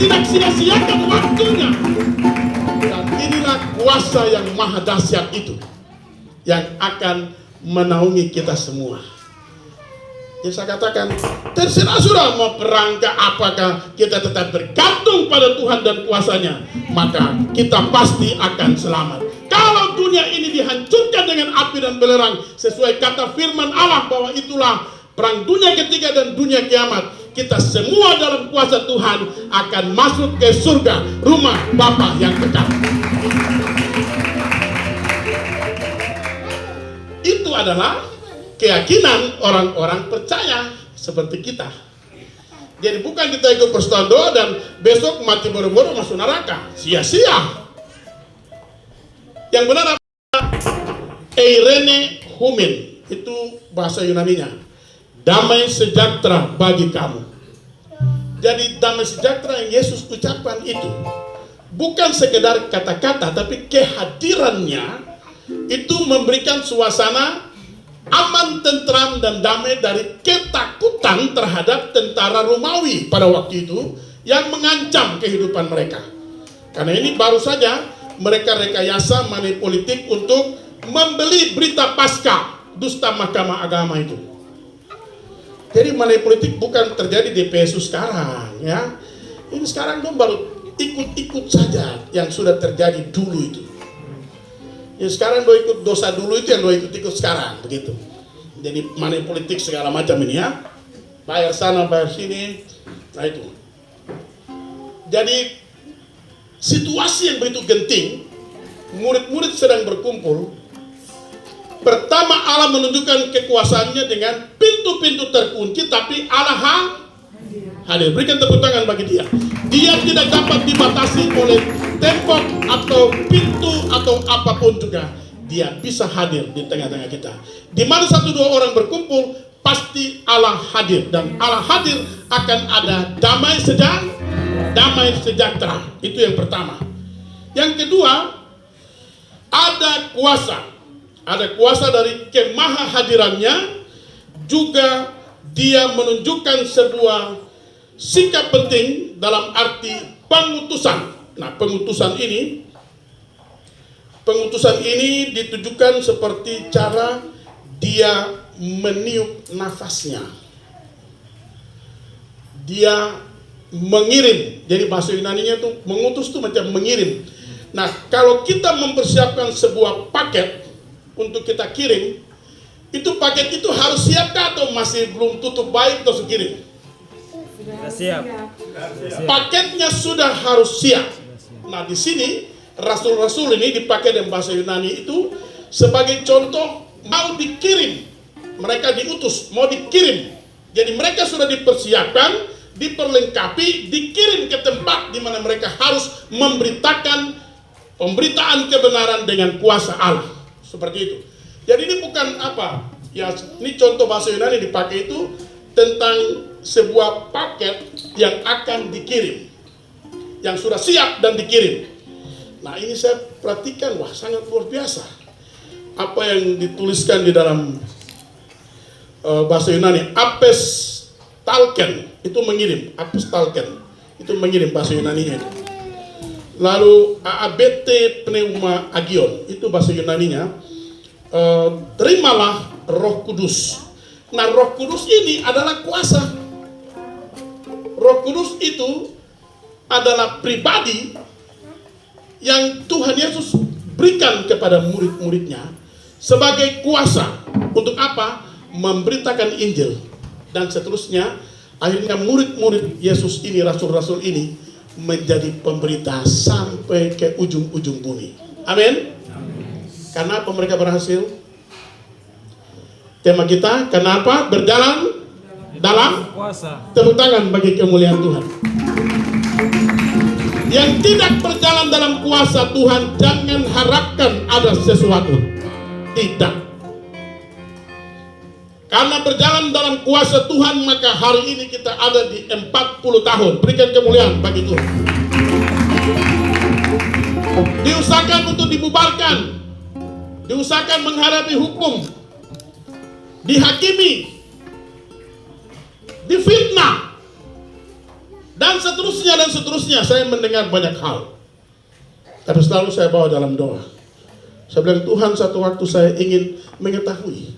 tidak sia-siakan waktunya. Dan inilah kuasa yang maha dahsyat itu yang akan menaungi kita semua. Jadi saya katakan, terserah sudah mau perang ke apakah, kita tetap bergantung pada Tuhan dan kuasanya, maka kita pasti akan selamat. Kalau dunia ini dihancurkan dengan api dan belerang, sesuai kata firman Allah bahwa itulah perang dunia ketiga dan dunia kiamat, kita semua dalam kuasa Tuhan akan masuk ke surga, rumah Bapa yang kekal. Itu adalah keyakinan orang-orang percaya seperti kita. Jadi bukan kita ikut persetujuan doa dan besok mati boro-boro masuk neraka, sia-sia. Yang benar apa? Eirene humin, itu bahasa Yunaninya, damai sejahtera bagi kamu. Jadi damai sejahtera yang Yesus ucapkan itu bukan sekedar kata-kata, tapi kehadirannya itu memberikan suasana aman, tentram, dan damai dari ketakutan terhadap tentara Romawi pada waktu itu yang mengancam kehidupan mereka. Karena ini baru saja mereka rekayasa money politik untuk membeli berita pasca dusta mahkamah agama itu. Jadi money politik bukan terjadi di PSU sekarang, ya. Ini sekarang dong baru ikut-ikut saja yang sudah terjadi dulu itu. Ya sekarang do ikut dosa dulu itu yang do ikut-ikut sekarang, begitu. Jadi money politik segala macam ini, ya. Bayar sana, bayar sini. Nah itu. Jadi situasi yang begitu genting, murid-murid sedang berkumpul. Pertama Allah menunjukkan kekuasaannya dengan pintu-pintu terkunci, tapi Allah hadir. Berikan tepuk tangan bagi dia. Dia tidak dapat dibatasi oleh tembok atau pintu atau apapun juga. Dia bisa hadir di tengah-tengah kita. Di mana satu dua orang berkumpul, pasti Allah hadir. Dan Allah hadir akan ada damai sejahtera. Itu yang pertama. Yang kedua, ada kuasa. Ada kuasa dari kemahahadirannya. Juga dia menunjukkan sebuah sikap penting dalam arti pengutusan. Nah, pengutusan ini ditujukan seperti cara dia meniup nafasnya. Dia mengirim. Jadi bahasa Yunaninya itu mengutus itu macam mengirim. Nah, kalau kita mempersiapkan sebuah paket untuk kita kirim, itu paket itu harus siap atau masih belum tutup baik terus kirim? Siap. Paketnya sudah harus siap. Nah, di sini rasul-rasul ini dipakai dalam bahasa Yunani itu sebagai contoh mau dikirim. Mereka diutus, mau dikirim. Jadi mereka sudah dipersiapkan, diperlengkapi, dikirim ke tempat di mana mereka harus memberitakan pemberitaan kebenaran dengan kuasa Allah. Seperti itu. Jadi ini bukan apa? Ya, ini contoh bahasa Yunani dipakai itu tentang sebuah paket yang akan dikirim, yang sudah siap dan dikirim. Nah, ini saya perhatikan, wah sangat luar biasa apa yang dituliskan di dalam bahasa Yunani. Apes talken itu mengirim, apes talken itu mengirim bahasa Yunaninya. Lalu aabete pneuma agion itu bahasa Yunaninya, terimalah Roh Kudus. Nah, Roh Kudus ini adalah kuasa. Roh Kudus itu adalah pribadi yang Tuhan Yesus berikan kepada murid-muridnya sebagai kuasa. Untuk apa? Memberitakan Injil. Dan seterusnya, akhirnya murid-murid Yesus ini, rasul-rasul ini, menjadi pemberita sampai ke ujung-ujung bumi. Amin. Karena apa mereka berhasil? Tema kita, kenapa berjalan dalam kuasa. Tepuk tangan bagi kemuliaan Tuhan. Yang tidak berjalan dalam kuasa Tuhan, jangan harapkan ada sesuatu. Tidak. Karena berjalan dalam kuasa Tuhan, maka hari ini kita ada di 40 tahun. Berikan kemuliaan bagi Tuhan. Diusahakan untuk dibubarkan. Diusahakan menghadapi hukum. Dihakimi. Difitnah. dan seterusnya. Saya mendengar banyak hal, tapi selalu saya bawa dalam doa. Saya bilang, Tuhan, satu waktu saya ingin mengetahui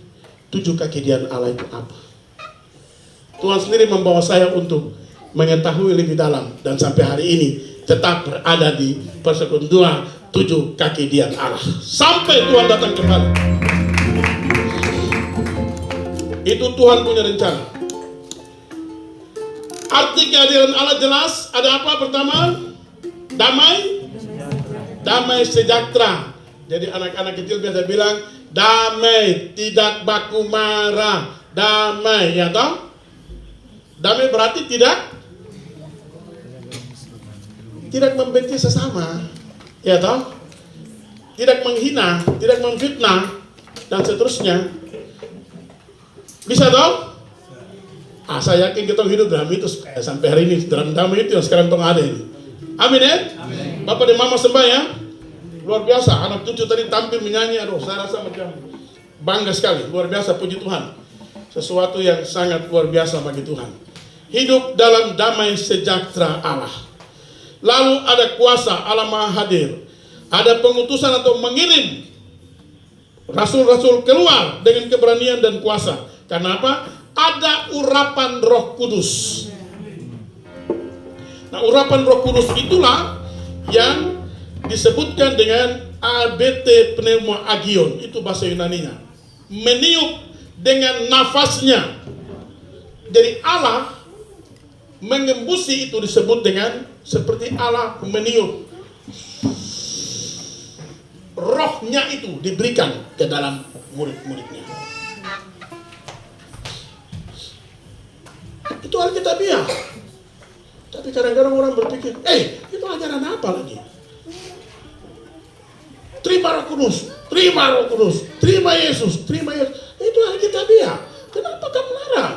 7 kaki-Dian Allah itu apa. Tuhan sendiri membawa saya untuk mengetahui lebih dalam, dan sampai hari ini tetap berada di persekutuan 7 kaki-Dian Allah sampai Tuhan datang kembali. Itu Tuhan punya rencana. Arti kehadiran Allah jelas. Ada apa pertama? Damai sejahtera. Jadi anak-anak kecil biasa bilang damai, tidak baku marah. Damai, ya toh? Damai berarti tidak membenci sesama, ya toh? Tidak menghina, tidak memfitnah, dan seterusnya. Bisa toh? Saya yakin kita hidup dalam itu sampai hari ini, dalam damai itu yang sekarang ada ini. Amin ya? Amin. Bapak dan Mama sembah ya. Luar biasa, anak cucu tadi tampil menyanyi, saya rasa macam bangga sekali, luar biasa, puji Tuhan. Sesuatu yang sangat luar biasa bagi Tuhan. Hidup dalam damai sejahtera Allah. Lalu ada kuasa Allah Maha Hadir. Ada pengutusan atau mengirim rasul-rasul keluar dengan keberanian dan kuasa. Karena apa? Ada urapan Roh Kudus. Nah, urapan Roh Kudus itulah yang disebutkan dengan ABT pneumoagion, itu bahasa Yunaninya. Meniup dengan nafasnya dari Allah mengembusi, itu disebut dengan seperti Allah meniup. Rohnya itu diberikan ke dalam murid-muridnya. Itu Alkitabiah. Tapi kadang-kadang orang berpikir, itu ajaran apa lagi? Terima Roh Kudus, terima Yesus. Itu Alkitabiah. Kenapa kamu larang?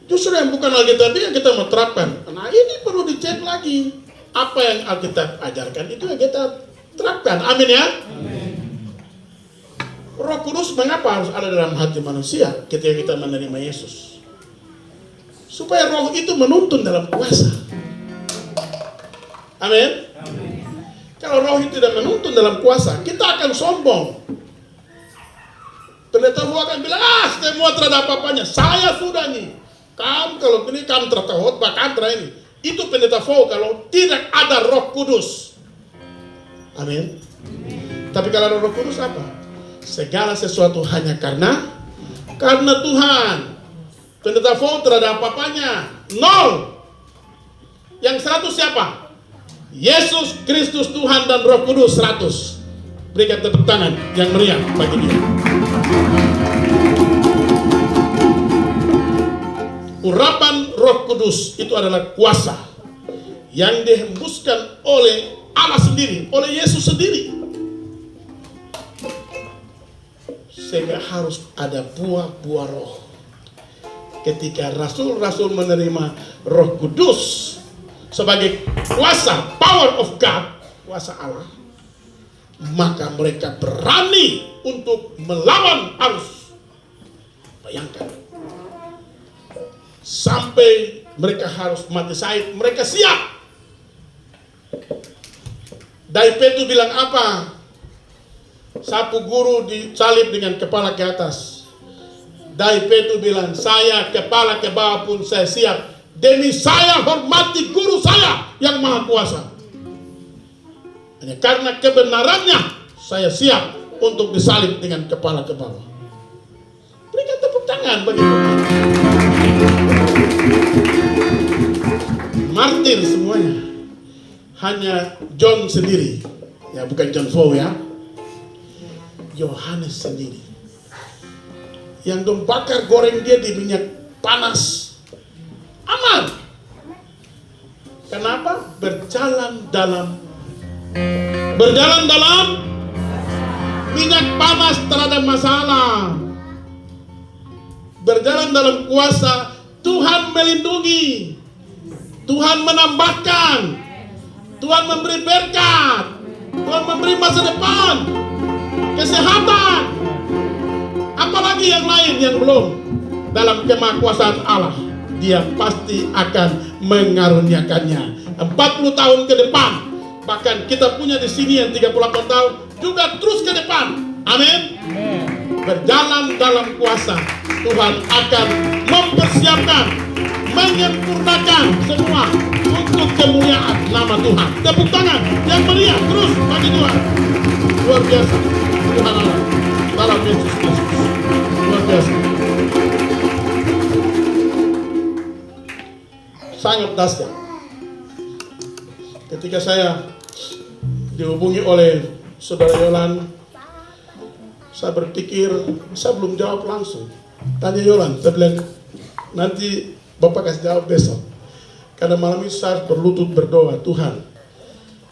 Justru yang bukan Alkitabiah kita mau terapkan. Nah, ini perlu dicek lagi. Apa yang Alkitab ajarkan itu yang kita terapkan. Amin ya? Amin. Roh Kudus mengapa harus ada dalam hati manusia ketika kita menerima Yesus? Supaya roh itu menuntun dalam kuasa. Amin. Kalau roh itu tidak menuntun dalam kuasa, kita akan sombong. Pendeta akan bilang, semua terhadap apa-apanya. Saya sudah nih. Kamu kalau ini kamu tertahut, bahkan ini. Itu pendeta kalau tidak ada Roh Kudus. Amin. Tapi kalau ada Roh Kudus apa? Segala sesuatu hanya karena Tuhan. Pendeta terhadap apa-apanya 0. Yang 100 siapa? Yesus Kristus Tuhan dan Roh Kudus 100. Berikan tepuk tangan yang meriah bagi dia. Urapan Roh Kudus itu adalah kuasa yang dihembuskan oleh Allah sendiri, oleh Yesus sendiri. Sehingga harus ada buah-buah roh. Ketika rasul-rasul menerima Roh Kudus sebagai kuasa, power of God, kuasa Allah, maka mereka berani untuk melawan arus. Bayangkan, sampai mereka harus mati syahid, mereka siap. Daipetu bilang apa? Sapu guru disalib dengan kepala ke atas. Daipetu bilang, saya kepala ke bawah pun saya siap. Demi saya hormati guru saya yang maha kuasa. Hanya karena kebenarannya saya siap untuk disalib dengan kepala ke bawah. Berikan tepuk tangan bagi Tuhan. Martir semuanya. Hanya John sendiri, ya bukan John Fow ya, Yohanes sendiri yang bakar goreng dia di minyak panas, aman. Kenapa? Berjalan dalam minyak panas, terhadap masalah. Berjalan dalam kuasa. Tuhan melindungi, Tuhan menambahkan, Tuhan memberi berkat, Tuhan memberi masa depan, kesehatan, apalagi yang lain yang belum dalam kemahakuasaan Allah. Dia pasti akan mengaruniakannya. 40 tahun ke depan, bahkan kita punya di sini yang 38 tahun juga terus ke depan. Amin. Berjalan dalam kuasa, Tuhan akan mempersiapkan, menyempurnakan semua untuk kemuliaan nama Tuhan. Tepuk tangan yang meriah terus bagi Tuhan. Luar biasa Tuhan Allah dalam Yesus Kristus. Luar biasa. Sangat dahsyat. Ketika saya dihubungi oleh Saudara Yolan, saya berpikir, saya belum jawab langsung. Tanya Yolan, saya bilang, nanti Bapak kasih jawab besok. Karena malam ini saya berlutut berdoa, Tuhan,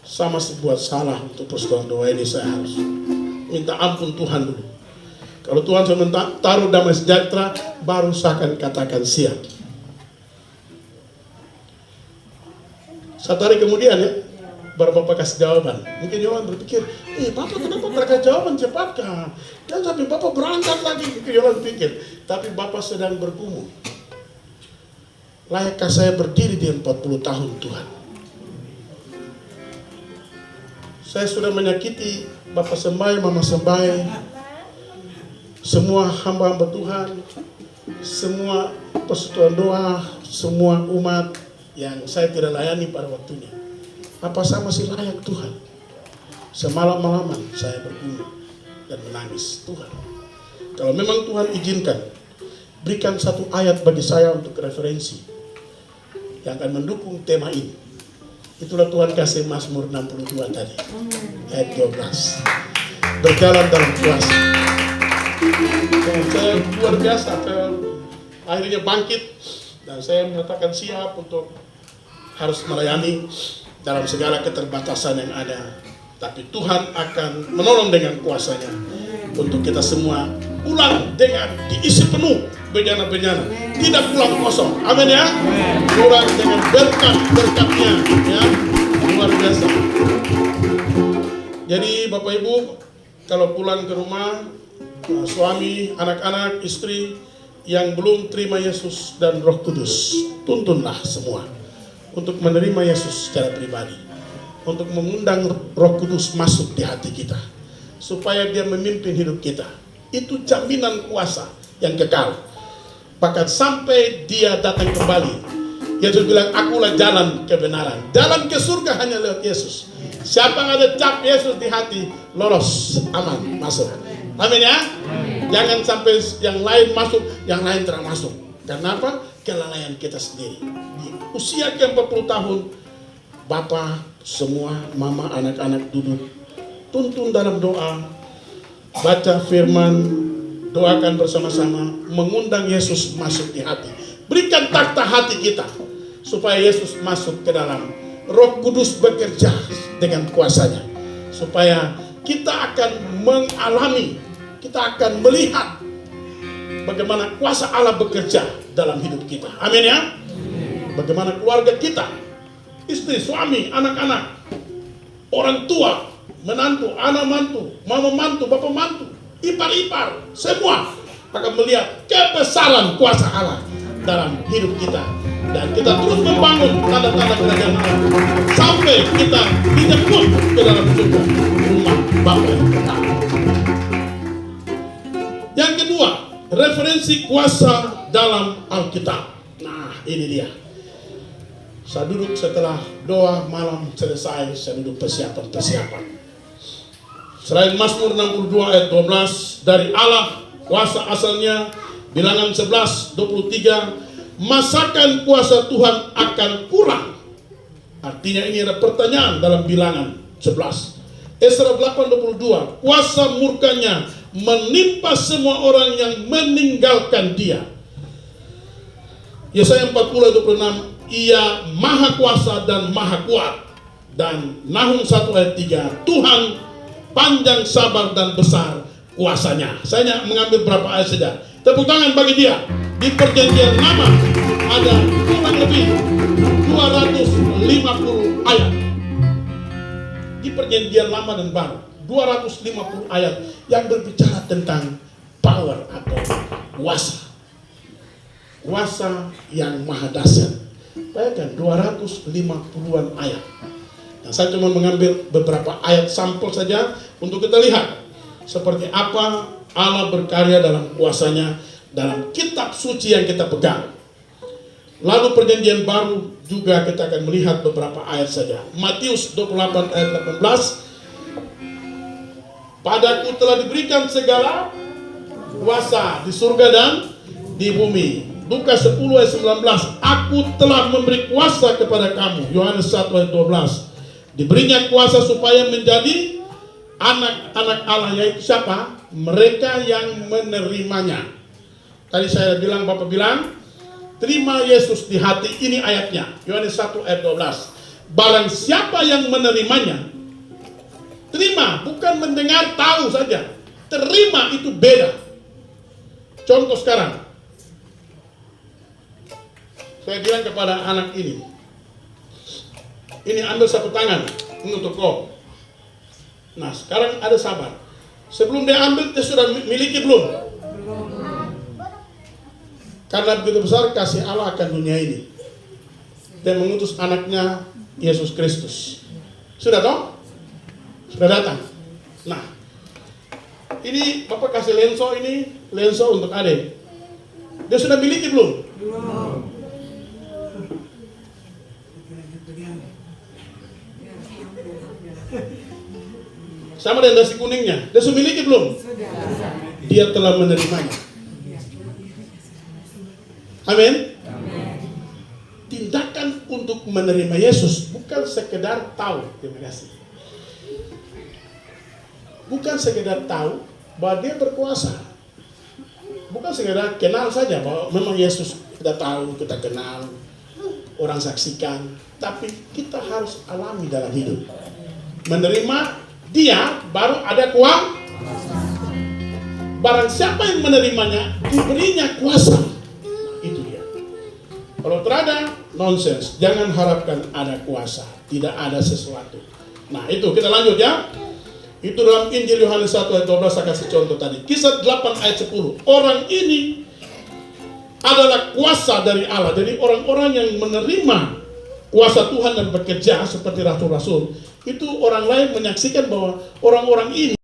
saya masih buat salah untuk persoalan doa ini, saya harus minta ampun Tuhan dulu. Kalau Tuhan sudah taruh damai sejahtera, baru saya akan katakan siap. Satu hari kemudian ya, baru Bapak kasih jawaban. Mungkin Yolan berpikir, Bapak kenapa mereka jawaban cepatkah? Dan sampai Bapak berangkat lagi. Mungkin Yolan pikir, tapi Bapak sedang bergumul. Layakkah saya berdiri di 40 tahun Tuhan? Saya sudah menyakiti Bapak Sembai, Mama Sembai, semua hamba-hamba Tuhan, semua persekutuan doa, semua umat yang saya tidak layani pada waktunya. Apa saya masih layak Tuhan? Semalam-malaman saya bergumul dan menangis. Tuhan, kalau memang Tuhan izinkan, berikan satu ayat bagi saya untuk referensi yang akan mendukung tema ini. Itulah Tuhan kasih Mazmur 62 tadi, ayat 12. Berjalan dalam kuasa. Dan saya luar biasa, saya akhirnya bangkit dan saya menyatakan siap untuk harus melayani dalam segala keterbatasan yang ada. Tapi Tuhan akan menolong dengan kuasanya untuk kita semua pulang dengan diisi penuh bejana-bejana, tidak pulang kosong. Amin ya. Pulang dengan berkat-berkatnya ya. Luar biasa. Jadi Bapak Ibu, kalau pulang ke rumah, suami, anak-anak, istri yang belum terima Yesus dan Roh Kudus, tuntunlah semua untuk menerima Yesus secara pribadi, untuk mengundang Roh Kudus masuk di hati kita, supaya dia memimpin hidup kita. Itu jaminan kuasa yang kekal, bahkan sampai dia datang kembali. Yesus bilang, akulah jalan kebenaran, jalan ke surga hanya lewat Yesus. Siapa yang ada cap Yesus di hati, lolos, aman, masuk. Amin ya. Jangan sampai yang lain masuk, yang lain tidak masuk. Karena apa? Kelalaian kita sendiri. Di usia ke 40 tahun, Bapak, semua, Mama, anak-anak duduk, tuntun dalam doa, baca firman, doakan bersama-sama, mengundang Yesus masuk di hati. Berikan takhta hati kita, supaya Yesus masuk ke dalam. Roh Kudus bekerja dengan kuasanya, supaya kita akan mengalami, kita akan melihat bagaimana kuasa Allah bekerja dalam hidup kita. Amin ya. Bagaimana keluarga kita, istri, suami, anak-anak, orang tua, menantu, anak mantu, mama mantu, bapak mantu, ipar-ipar, semua akan melihat kebesaran kuasa Allah dalam hidup kita. Dan kita terus membangun tanda-tanda kerajaan Allah sampai kita dijemput ke dalam surga, rumah Bapa yang kekal. Yang kedua, referensi kuasa dalam Alkitab. Nah, ini dia. Saya duduk setelah doa malam selesai, saya duduk persiapan. Selain Mazmur 62 ayat 12, dari Allah kuasa asalnya, Bilangan 11:23, masakan kuasa Tuhan akan kurang. Artinya ini ada pertanyaan dalam Bilangan 11. Esra 8:22, kuasa murkanya menimpa semua orang yang meninggalkan dia. Yesaya 40:26, ia maha kuasa dan maha kuat. Dan Nahum 1 ayat 3, Tuhan panjang sabar dan besar kuasanya. Saya mengambil berapa ayat saja. Tepuk tangan bagi dia. Di perjanjian lama ada kurang lebih 250 ayat. Di perjanjian lama dan baru 250 ayat yang berbicara tentang power atau kuasa. kuasa yang maha dahsyat. Bayangkan 250-an ayat. Nah, saya cuma mengambil beberapa ayat sampel saja untuk kita lihat seperti apa Allah berkarya dalam kuasanya dalam kitab suci yang kita pegang. Lalu perjanjian baru juga kita akan melihat beberapa ayat saja. Matius 28 ayat 18. Padaku telah diberikan segala kuasa di surga dan di bumi. Lukas 10 ayat 19. Aku telah memberi kuasa kepada kamu. Yohanes 1 ayat 12. Diberinya kuasa supaya menjadi anak-anak Allah, yaitu siapa? Mereka yang menerimanya. Tadi saya bilang, Bapak bilang, terima Yesus di hati, ini ayatnya. Yohanes 1 ayat 12. Barang siapa yang menerimanya, terima, bukan mendengar tahu saja. Terima itu beda. Contoh sekarang, saya bilang kepada anak ini ambil sapu tangan, ini untuk kau. Nah, sekarang ada sabar. Sebelum dia ambil, dia sudah miliki belum? Karena begitu besar kasih Allah akan dunia ini, dia mengutus anaknya Yesus Kristus. Sudah toh? Sudah datang. Nah, ini Bapak kasih lenso untuk adek. Dia sudah miliki belum? Sama dengan nasi kuningnya, dia sudah miliki belum? Dia telah menerimanya. Amin. Tindakan untuk menerima Yesus bukan sekedar tahu. Terima kasih. Bukan sekedar tahu bahwa dia berkuasa. Bukan sekedar kenal saja bahwa memang Yesus kita tahu, kita kenal, orang saksikan. Tapi kita harus alami dalam hidup. Menerima dia baru ada kuasa. Barang siapa yang menerimanya, diberinya kuasa. Itu dia. Kalau terada, nonsens. Jangan harapkan ada kuasa. Tidak ada sesuatu. Nah itu, kita lanjut ya. Itu dalam Injil Yohanes 1 ayat 12 saya kasih contoh tadi. Kisah 8 ayat 10. Orang ini adalah kuasa dari Allah. Jadi orang-orang yang menerima kuasa Tuhan dan bekerja seperti rasul-rasul, itu orang lain menyaksikan bahwa orang-orang ini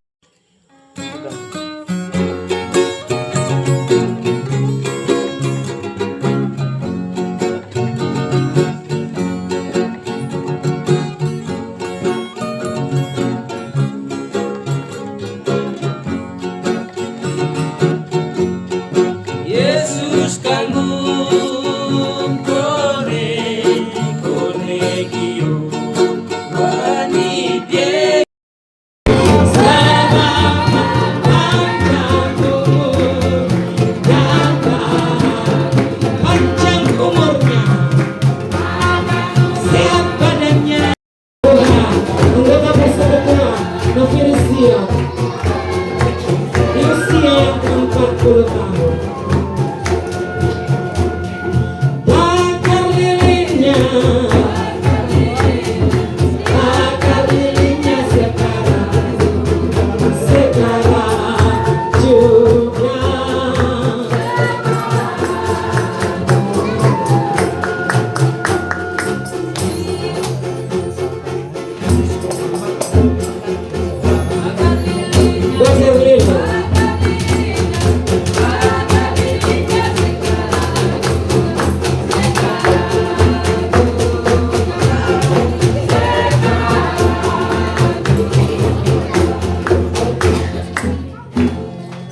Yesus kanggung kone kio wani die panjang umurnya, sehat badannya. Anggota persekutuan Novisia di usia yang ke-40 tahun. Bakar lilinnya sekarang juga. Bakar lilin.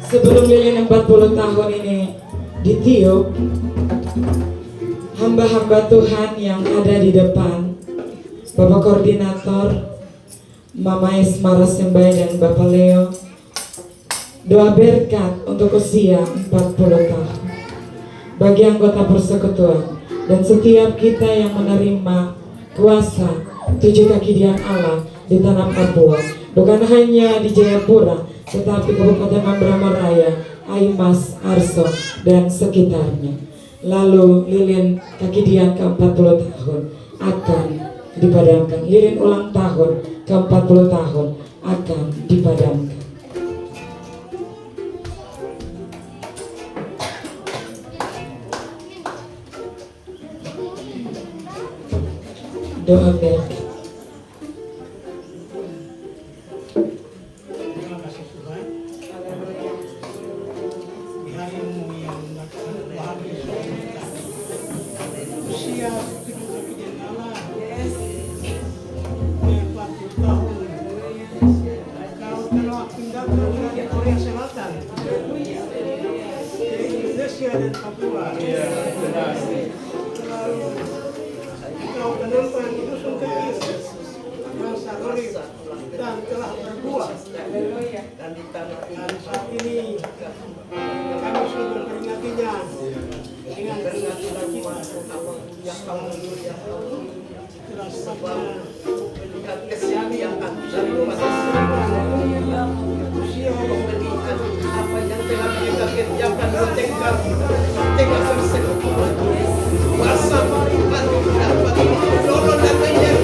Sebelum lilin 40 tahun ini ditiup, hamba-hamba Tuhan yang ada di depan, Bapak Koordinator, Mama Ismara Sembai dan Bapak Leo, doa berkat untuk usia 40 tahun bagi anggota persekutuan dan setiap kita yang menerima kuasa 7 kaki dian Allah di tanah Papua, bukan hanya di Jayapura tetapi Kabupaten Mamberamo Raya, Aimas, Arso dan sekitarnya. Lalu lilin kaki dian ke-40 tahun akan dipadamkan. Lilin ulang tahun ke-40 tahun akan dipadamkan. doa berkat. Terima kasih Tuhan. Di harimu yang bahagia kita. Usia 70 Allah. 40 tahun. Kau telah pindahkan dari Korea Selatan ke Indonesia dan Papua. Lalu kau menemukan dusun kecil bangsa Rohingya dan telah berbuah. Dan saat ini kami sudah memperingatinya dengan sukacita. Setelah saja usia apa yang telah mereka kerjakan bertengkar bersekutu kuasa marikan dapat menolong dan engkau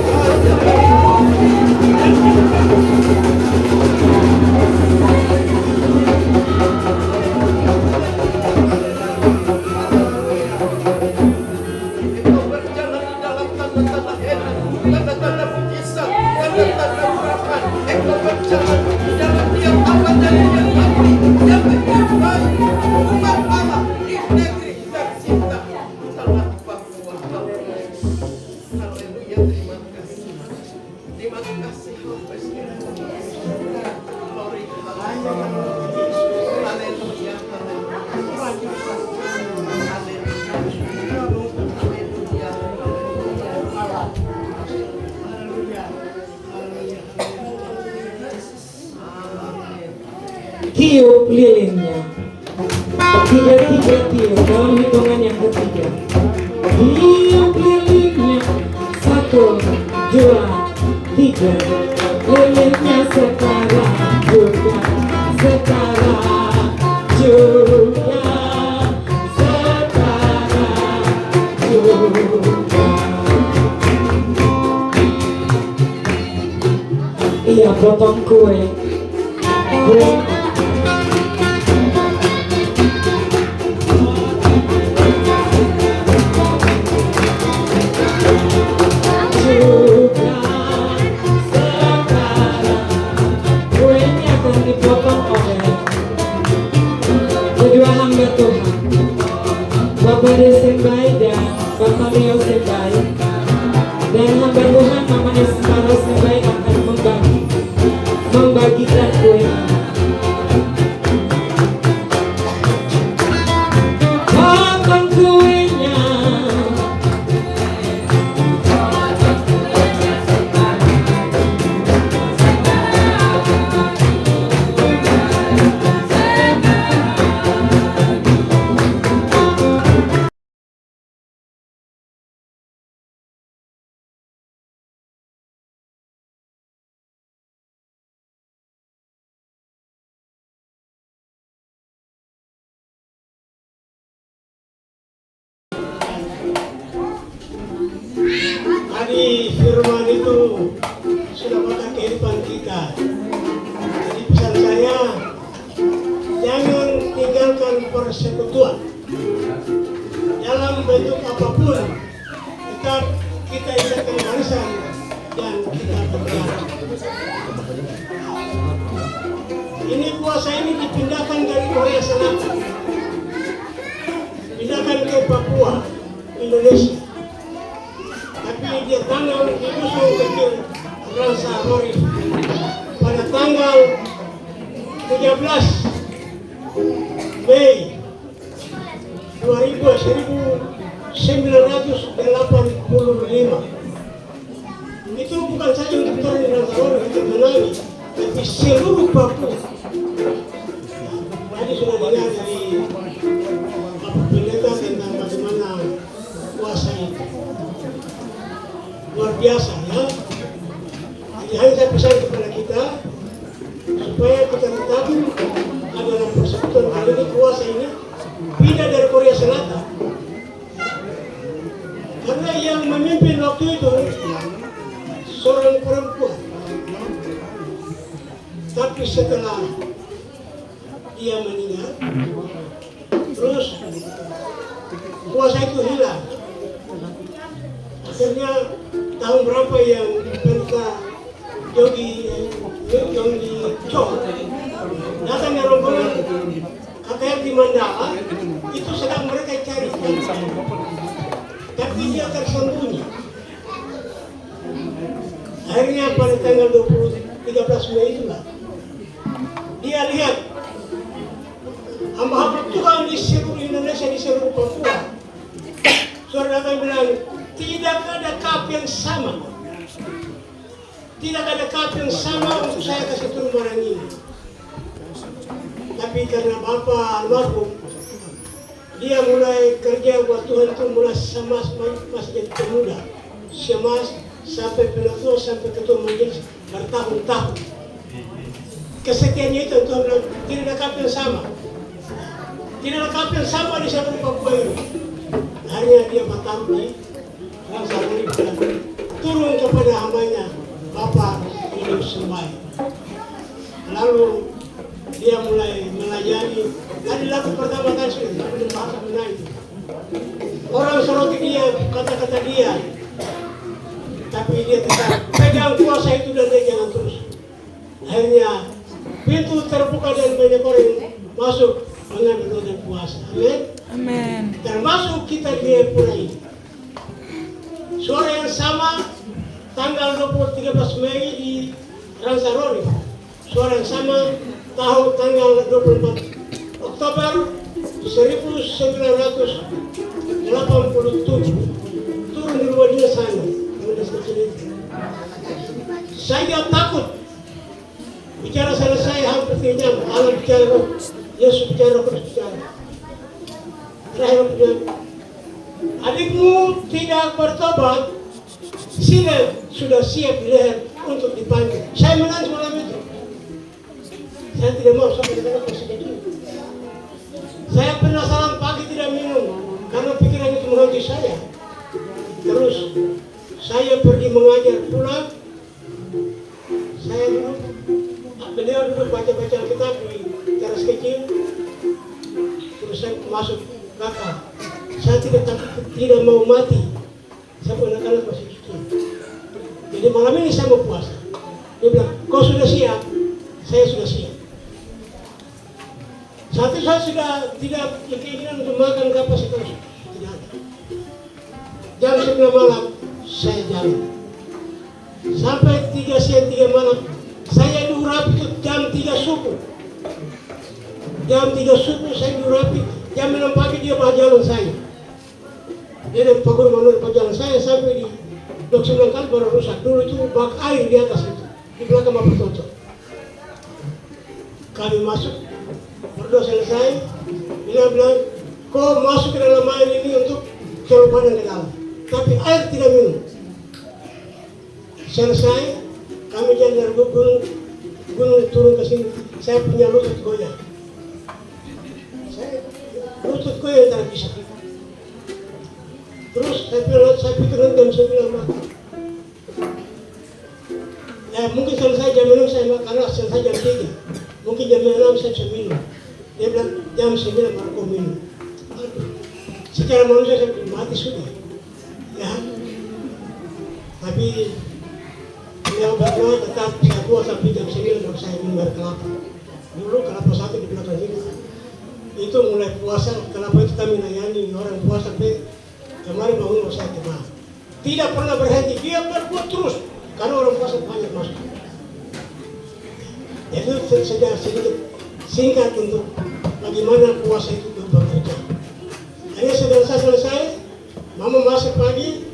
berjalan di dalam tanda-tanda hebat, tanda-tanda mujizat, tanda-tanda urapan. Engkau berjalan di dalam tiap apa dan yang api yang menyertai umat Allah di negeri tercinta tanah Papua. Haleluya, terima kasih. Terima kasih Bapak Ibu. Glory, haleluya. Haleluya, Tiup lilinnya. 3-3 tiup dalam hitungan yang ketiga. Tiup lilinnya. 1, 2, 3. Lilinnya sekarang juga. Sekarang juga. Sekarang juga. Iya, potong kue. Kue. Bapak Desembai dan Bapak Leo Sembai dan hamba Tuhan Mama Esmara Sembai akan membagikan kue. Potong kuenya. Tadi firman itu sudah pada kehidupan kita. Jadi pesan saya, jangan tinggalkan persekutuan dalam bentuk apapun. Tetap kita ingatkan barisan dan kita bergerak. Ini puasa ini dipindahkan dari Korea Selatan, pindahkan ke Papua, Indonesia. Tapi dia tanggal di dusun kecil Rasa Rori pada tanggal 13 Mei 1985. Itu bukan saja untuk turun di Rasa Rori untuk menangis, tapi seluruh Papua. Tadi sudah dengar dari pendeta tentang bagaimana kuasa itu. Luar biasa ya. Jadi hanya saya pesan kepada kita supaya kita tetap adalah persekutuan kali ini, kuasa ini pindah dari Korea Selatan. Karena yang memimpin waktu itu seorang perempuan. Tapi setelah dia meninggal, terus kuasa itu hilang. Akhirnya tahun berapa yang kita Yogi Chong datang dari rombongan KKR di Mandala, itu sedang mereka cari tapi dia tersembunyi. Akhirnya pada tanggal 13 Mei itulah dia lihat hamba-hamba Tuhan di seluruh Indonesia, di seluruh Papua. Saudara datang bilang, tidak ada kap yang sama. Tidak ada kap yang sama untuk saya kasih turun barang ini. Tapi karena Bapak almarhum, dia mulai kerja buat Tuhan itu mulai sama masih jadi pemuda. Semas sampai penatua, sampai ketua majelis bertahun-tahun. Kesetiaannya itu Tuhan bilang, tidak ada kap yang sama. Tidak ada kap yang sama di seluruh Papua ini. Akhirnya dia bertaruh di Rasa Roni, turun kepada hambanya Bapak Hidup Sembai. Lalu dia mulai melayani. Tadi lagu pertama kan sudah sampai bahasa benar itu. Orang soroti dia, kata-kata dia. Tapi dia tetap pegang kuasa itu dan dia jangan terus. Akhirnya pintu terbuka dan banyak orang masuk mengambil dan puasa. Amin. Amin. Termasuk kita di Pura ini. Suara yang sama tanggal 13 Mei di Ransaroni. Suara yang sama tahun tanggal 24 Oktober 1987 turun di rumah dia sana. Saya takut bicara selesai hampir 3 jam. Allah bicara, Yesus bicara, Kristus bicara. Terakhir bilang, adikmu tidak bertobat, sila sudah siap di leher untuk dipanggil. Saya menangis malam itu. Saya tidak mau sampai dengan masih kecil. Saya penasaran pagi tidak minum karena pikiran itu menghantui saya. Terus saya pergi mengajar pulang. Saya duduk, beliau duduk baca-baca kitab di teras kecil. Terus saya masuk kakak. Saya tidak mau mati. Saya anak-anak masih kecil. Jadi malam ini saya mau puasa. Dia bilang, kau sudah siap? Saya sudah siap. Saat itu saya sudah tidak keinginan untuk makan kapasitas. Tidak ada. Jam 9 malam saya jalan. Sampai 3 siang 3 malam saya diurapi itu jam 3 subuh. Jam 3 subuh saya diurapi. Jam 6 pagi dia bawa jalan saya. Dia dari Pagur Manur bawa jalan saya sampai di Dok 9 kali baru rusak. Dulu itu bak air di atas itu. Di belakang Bapak Toto. Kami masuk. Berdoa selesai. Dia bilang, kau masuk ke dalam air ini untuk celup badan ke dalam. Tapi air tidak minum. Selesai. Kami jalan dari gunung turun ke sini. Saya punya lutut goyang. Lutut goyang tidak bisa. Terus saya pikir jam 9 malam. Mungkin selesai jam 6 saya makan, karena selesai jam 3. Mungkin jam 6 saya bisa minum. Dia bilang jam 9 baru kau minum. Secara manusia saya bilang mati sudah. Ya. Tapi beliau berdoa tetap saya buat sampai jam 9 baru saya minum air kelapa. Dulu kelapa satu di belakang sini. Itu mulai puasa, kelapa itu kami layani orang puasa sampai kemarin bangun saya kemana. Tidak pernah berhenti, dia berbuat terus. Karena orang puasa banyak masuk. Itu sedikit singkat untuk bagaimana puasa itu bekerja. Akhirnya sudah selesai, mama masak pagi,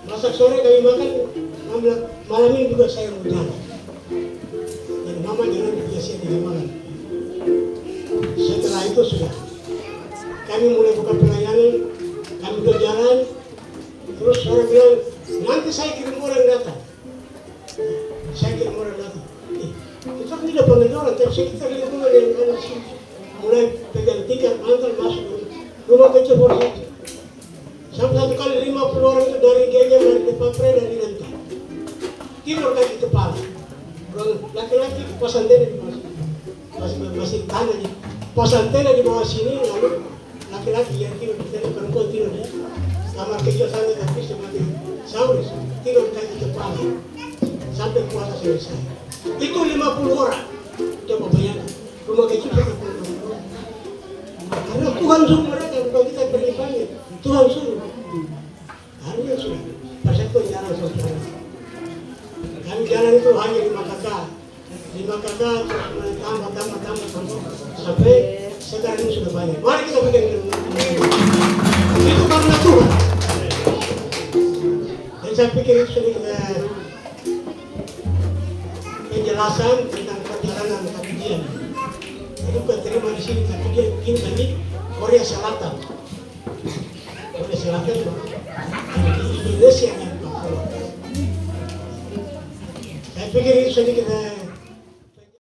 masak sore kami makan, malam ini juga saya mau jalan. Jadi mama jangan biasa di malam. Setelah itu sudah, kami mulai buka pelayanan, kami udah jalan, terus orang bilang, nanti saya kirim orang datang. Saya kirim orang datang. Kita tidak pandai orang, tapi kita lihat dulu yang mulai pegang tiket, antar masuk rumah kecil polisi. Sampai satu kali 50 orang itu dari Genyam, dari Depapre, dari Nanti. Timur kaki kepala. Laki-laki pos antena di bawah sini. Masih tanah di pos antena di bawah sini, lalu laki-laki yang tidur, perempuan tidur ya. Kamar kecil sana tapi sebagai saudis, tidur kaki selesai. Itu 50 orang. Coba bayangkan. Rumah kecil 50 orang. Karena Tuhan suruh mereka, bukan kita berlimpahnya. Tuhan suruh. Harusnya sudah. Pasal itu jalan saudara. Kami jalan itu hanya 5 kakak. 5 kakak terus tambah. Sampai sekarang ini sudah banyak. Mari kita bikin itu karena Tuhan. Dan saya pikir itu sedikit penjelasan tentang perjalanan kajian. Itu bukan terima di sini, tapi dia bikin tadi Korea Selatan. Korea Selatan di Indonesia yang Papua. Saya pikir itu sedikit